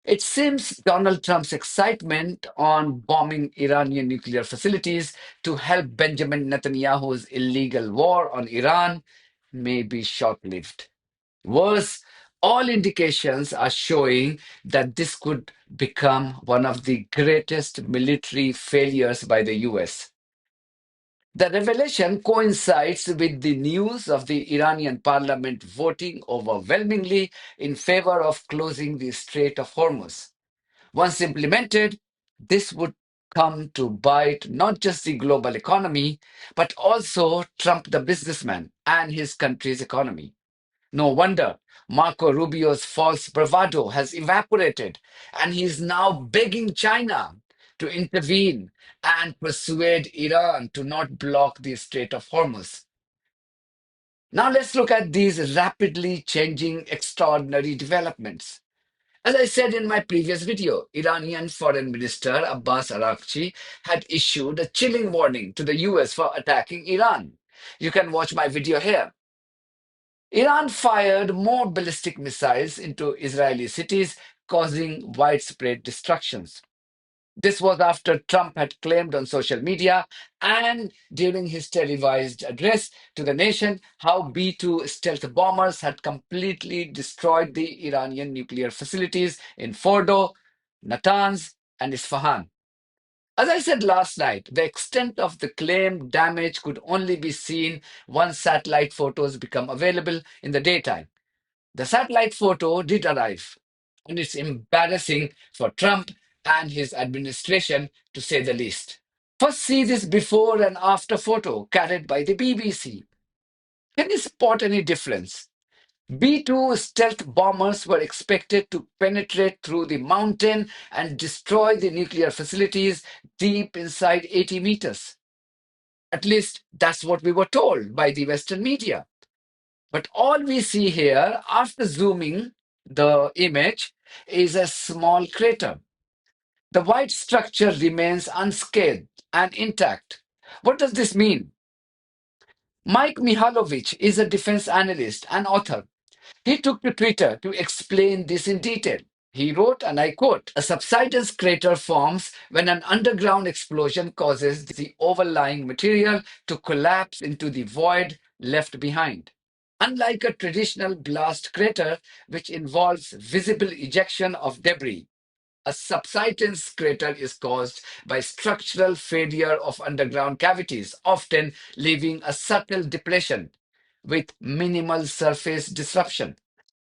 It seems Donald Trump's excitement on bombing Iranian nuclear facilities to help Benjamin Netanyahu's illegal war on Iran may be short lived. Worse, all indications are showing that this could become one of the greatest military failures by the US. The revelation coincides with the news of the Iranian parliament voting overwhelmingly in favor of closing the Strait of Hormuz. Once implemented, this would come to bite not just the global economy, but also Trump the businessman and his country's economy. No wonder Marco Rubio's false bravado has evaporated, and he is now begging China to intervene and persuade Iran to not block the Strait of Hormuz. Now let's look at these rapidly changing extraordinary developments. As I said in my previous video, Iranian Foreign Minister Abbas Araghchi had issued a chilling warning to the US for attacking Iran. You can watch my video here. Iran fired more ballistic missiles into Israeli cities, causing widespread destructions. This was after Trump had claimed on social media and during his televised address to the nation how B 2 stealth bombers had completely destroyed the Iranian nuclear facilities in Fordow, Natanz, and Isfahan. As I said last night, the extent of the claimed damage could only be seen once satellite photos become available in the daytime. The satellite photo did arrive, and it's embarrassing for Trump and his administration, to say the least. First, see this before and after photo carried by the BBC. Can you spot any difference? B 2 stealth bombers were expected to penetrate through the mountain and destroy the nuclear facilities deep inside 80 meters. At least that's what we were told by the Western media. But all we see here, after zooming the image, is a small crater. The white structure remains unscathed and intact. What does this mean? Mike Mihalovic is a defense analyst and author. He took to Twitter to explain this in detail. He wrote, and I quote, "A subsidence crater forms when an underground explosion causes the overlying material to collapse into the void left behind. Unlike a traditional blast crater, which involves visible ejection of debris, a subsidence crater is caused by structural failure of underground cavities, often leaving a subtle depression with minimal surface disruption.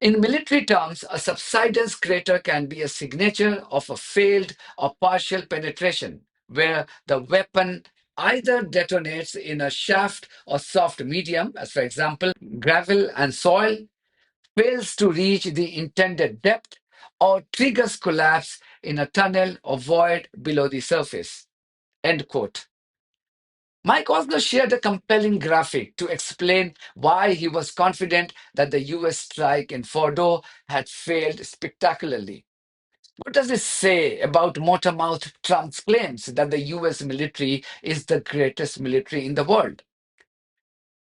In military terms, a subsidence crater can be a signature of a failed or partial penetration, where the weapon either detonates in a shaft or soft medium, as for example, gravel and soil, fails to reach the intended depth, or triggers collapse in a tunnel or void below the surface." End quote. Mike also shared a compelling graphic to explain why he was confident that the US strike in Fordow had failed spectacularly. What does it say about motor-mouthed Trump's claims that the US military is the greatest military in the world?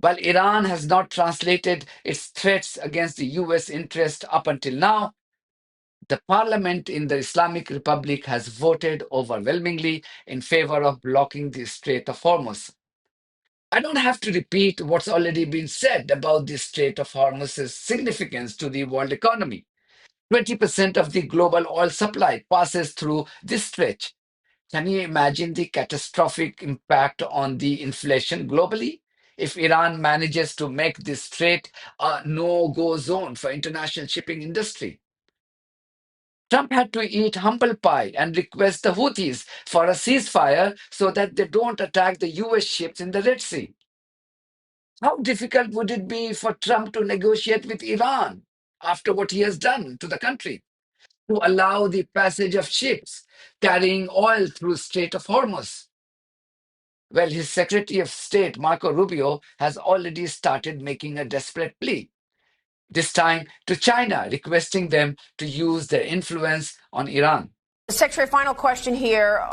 While Iran has not translated its threats against the US interest up until now, the parliament in the Islamic Republic has voted overwhelmingly in favor of blocking the Strait of Hormuz. I don't have to repeat what's already been said about the Strait of Hormuz's significance to the world economy. 20% of the global oil supply passes through this stretch. Can you imagine the catastrophic impact on the inflation globally if Iran manages to make this strait a no-go zone for international shipping industry? Trump had to eat humble pie and request the Houthis for a ceasefire so that they don't attack the US ships in the Red Sea. How difficult would it be for Trump to negotiate with Iran after what he has done to the country to allow the passage of ships carrying oil through Strait of Hormuz? Well, his Secretary of State, Marco Rubio, has already started making a desperate plea, this time to China, requesting them to use their influence on Iran. Secretary, final question here.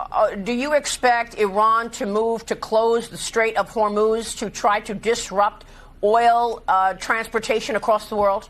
Do you expect Iran to move to close the Strait of Hormuz to try to disrupt oil transportation across the world?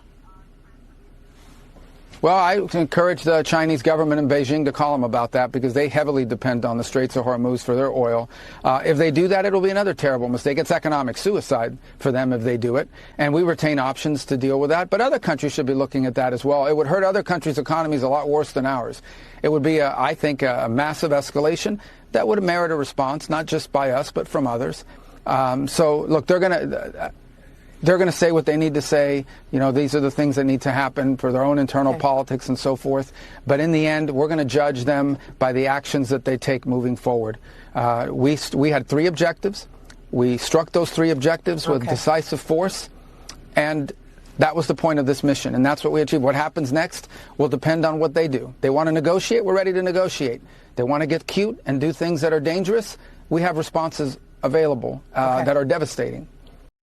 Well, I encourage the Chinese government in Beijing to call them about that because they heavily depend on the Straits of Hormuz for their oil. If they do that, it'll be another terrible mistake. It's economic suicide for them if they do it. And we retain options to deal with that. But other countries should be looking at that as well. It would hurt other countries' economies a lot worse than ours. It would be, I think, a massive escalation that would merit a response, not just by us, but from others. So, look, they're going to say what they need to say. You know, these are the things that need to happen for their own internal politics and so forth. But in the end, we're going to judge them by the actions that they take moving forward. We had 3 objectives. We struck those 3 objectives with decisive force. And that was the point of this mission. And that's what we achieved. What happens next will depend on what they do. They want to negotiate. We're ready to negotiate. They want to get cute and do things that are dangerous. We have responses available that are devastating.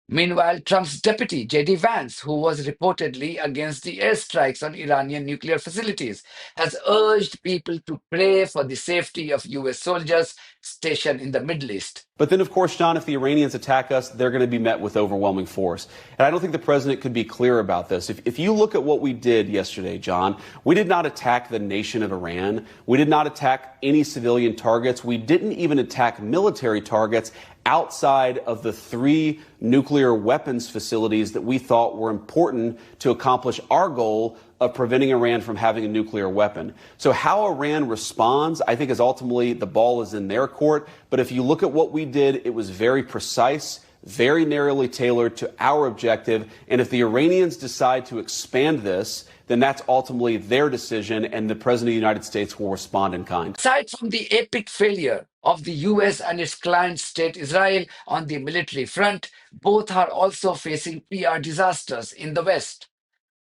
Meanwhile, Trump's deputy, J.D. Vance, who was reportedly against the airstrikes on Iranian nuclear facilities, has urged people to pray for the safety of U.S. soldiers stationed in the Middle East. But then, of course, John, if the Iranians attack us, they're going to be met with overwhelming force. And I don't think the president could be clearer about this. If you look at what we did yesterday, John, we did not attack the nation of Iran. We did not attack any civilian targets. We didn't even attack military targets outside of the 3 nuclear weapons facilities that we thought were important to accomplish our goal of preventing Iran from having a nuclear weapon. So how Iran responds, I think, is ultimately the ball is in their court. But if you look at what we did, it was very precise, very narrowly tailored to our objective. And if the Iranians decide to expand this, then that's ultimately their decision, and the President of the United States will respond in kind. Aside from the epic failure of the US and its client state Israel on the military front, both are also facing PR disasters in the West.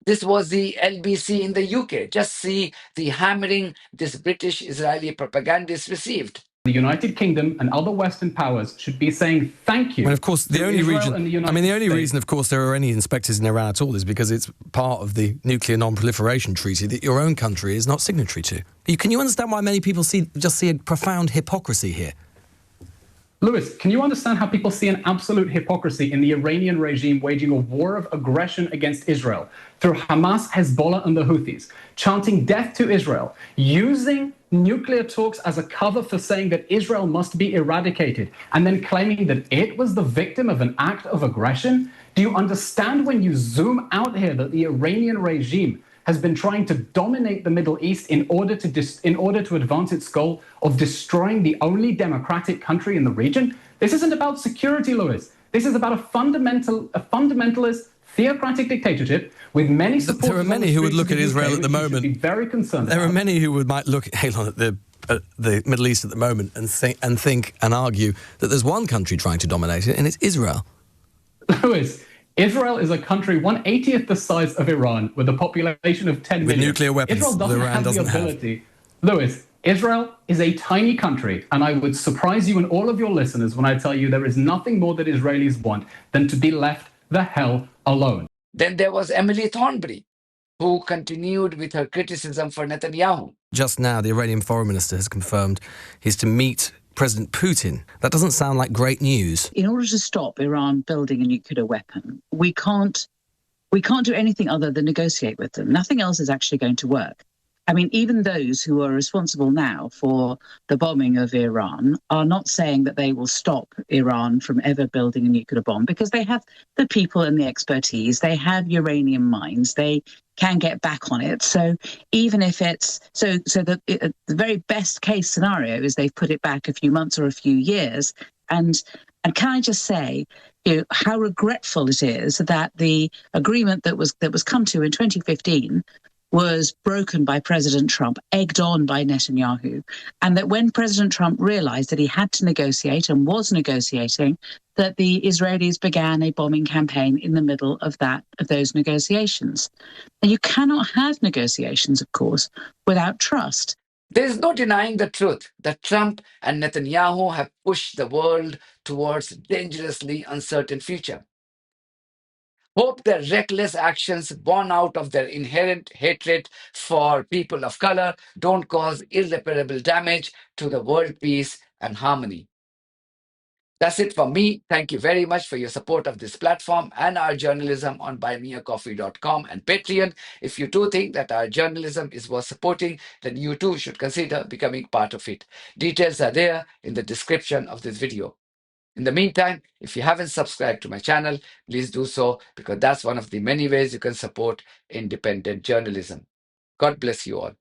This was the LBC in the UK. Just see the hammering this British-Israeli propagandist received. The United Kingdom and other Western powers should be saying thank you. Well, of course, the only reason, of course, there are any inspectors in Iran at all is because it's part of the Nuclear Non-Proliferation Treaty that your own country is not signatory to. Can you understand why many people just see a profound hypocrisy here? Lewis, can you understand how people see an absolute hypocrisy in the Iranian regime waging a war of aggression against Israel through Hamas, Hezbollah, and the Houthis, chanting death to Israel, using nuclear talks as a cover for saying that Israel must be eradicated, and then claiming that it was the victim of an act of aggression? Do you understand when you zoom out here that the Iranian regime has been trying to dominate the Middle East in order to advance its goal of destroying the only democratic country in the region? This isn't about security, Lewis. This is about a fundamentalist, theocratic dictatorship with many supporters. There are many who would look at Israel at the moment. Be very concerned. There are many who might look at the Middle East at the moment and think and argue that there's one country trying to dominate it, and it's Israel. Lewis, Israel is a country 1/80th the size of Iran with a population of 10 million. With nuclear weapons, Israel doesn't have the ability. Lewis, Israel is a tiny country, and I would surprise you and all of your listeners when I tell you there is nothing more that Israelis want than to be left the hell alone. Then there was Emily Thornbury, who continued with her criticism for Netanyahu. Just now, the Iranian foreign minister has confirmed he's to meet President Putin. That doesn't sound like great news. In order to stop Iran building a nuclear weapon, we can't do anything other than negotiate with them. Nothing else is actually going to work. I mean, even those who are responsible now for the bombing of Iran are not saying that they will stop Iran from ever building a nuclear bomb because they have the people and the expertise. They have uranium mines. They can get back on it. So even if it's the very best case scenario is they've put it back a few months or a few years. And can I just say, how regretful it is that the agreement that was come to in 2015 was broken by President Trump, egged on by Netanyahu, and that when President Trump realized that he had to negotiate and was negotiating, that the Israelis began a bombing campaign in the middle of those negotiations. And you cannot have negotiations, of course, without trust. There is no denying the truth that Trump and Netanyahu have pushed the world towards a dangerously uncertain future. Hope their reckless actions, born out of their inherent hatred for people of color, don't cause irreparable damage to the world peace and harmony. That's it for me. Thank you very much for your support of this platform and our journalism on buymeacoffee.com and Patreon. If you too think that our journalism is worth supporting, then you too should consider becoming part of it. Details are there in the description of this video. In the meantime, if you haven't subscribed to my channel, please do so, because that's one of the many ways you can support independent journalism. God bless you all.